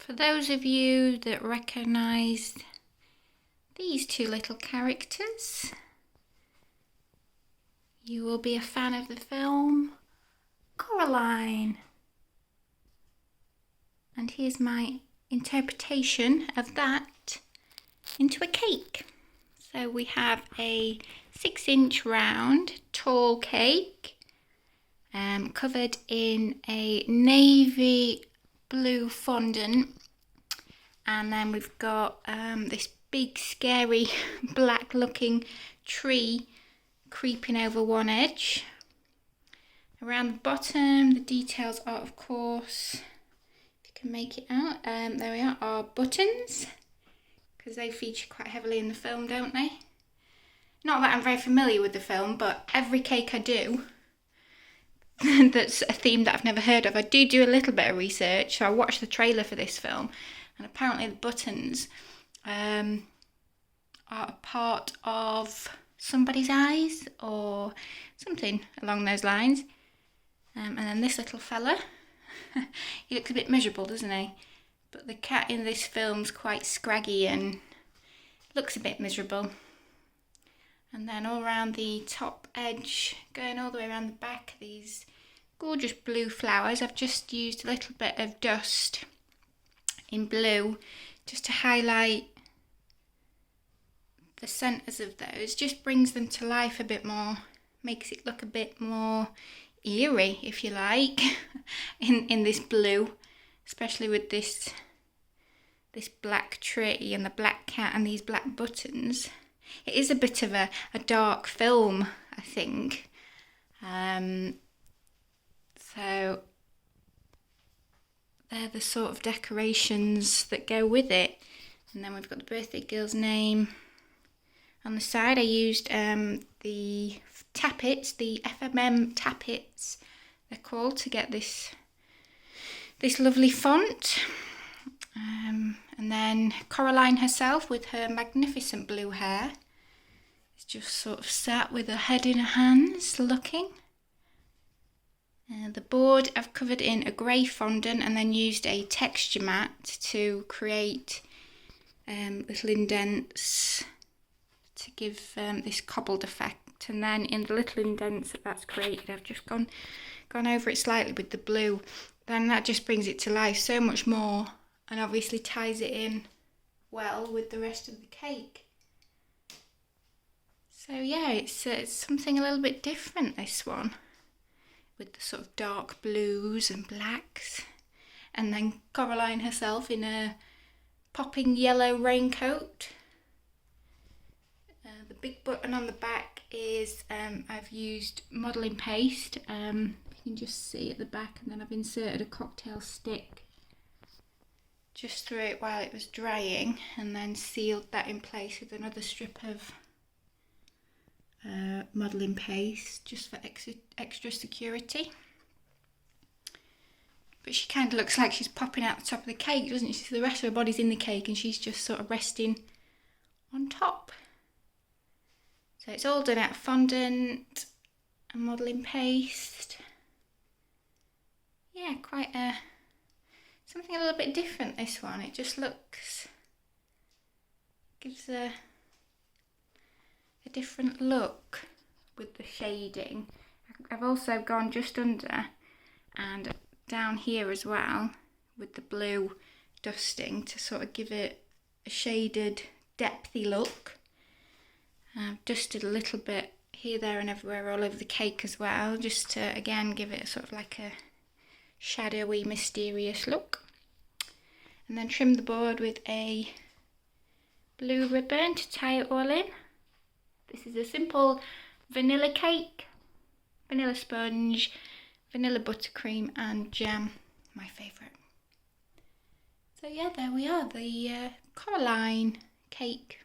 For those of you that recognise these two little characters, you will be a fan of the film Coraline. And here's my interpretation of that into a cake. So we have a 6-inch round tall cake covered in a navy blue fondant, and then we've got this big scary black looking tree creeping over one edge. Around the bottom the details are, of course, if you can make it out, there we are buttons, because they feature quite heavily in the film, don't they? Not that I'm very familiar with the film, but every cake I do that's a theme that I've never heard of, I do a little bit of research. So I watched the trailer for this film, and apparently the buttons are a part of somebody's eyes or something along those lines. And then this little fella, he looks a bit miserable, doesn't he? But the cat in this film's quite scraggy and looks a bit miserable. And then all around the top edge, going all the way around the back, these gorgeous blue flowers. I've just used a little bit of dust in blue just to highlight the centres of those. Just brings them to life a bit more, makes it look a bit more eerie, if you like, in this blue, especially with this black tree and the black cat and these black buttons. It is a bit of a dark film, I think. So they're the sort of decorations that go with it. And then we've got the birthday girl's name on the side. I used the tappets, the FMM tappets, they're called, to get this lovely font. And then Coraline herself, with her magnificent blue hair, is just sort of sat with her head in her hands looking. The board I've covered in a grey fondant and then used a texture mat to create little indents to give this cobbled effect. And then in the little indents that's created, I've just gone over it slightly with the blue. Then that just brings it to life so much more, and obviously ties it in well with the rest of the cake. So yeah, it's something a little bit different, this one, with the sort of dark blues and blacks, and then Coraline herself in a popping yellow raincoat. The big button on the back is I've used modelling paste, you can just see at the back, and then I've inserted a cocktail stick just through it while it was drying, and then sealed that in place with another strip of modelling paste just for extra security. But she kind of looks like she's popping out the top of the cake, doesn't she? So the rest of her body's in the cake and she's just sort of resting on top. So it's all done out of fondant and modelling paste. Yeah, quite something a little bit different, this one. It just gives a different look with the shading. I've also gone just under and down here as well with the blue dusting to sort of give it a shaded, depthy look. I've dusted a little bit here, there and everywhere all over the cake as well, just to again give it sort of like a shadowy, mysterious look. And then trim the board with a blue ribbon to tie it all in. This is a simple vanilla cake, vanilla sponge, vanilla buttercream and jam, my favourite. So yeah, there we are, the Coraline cake.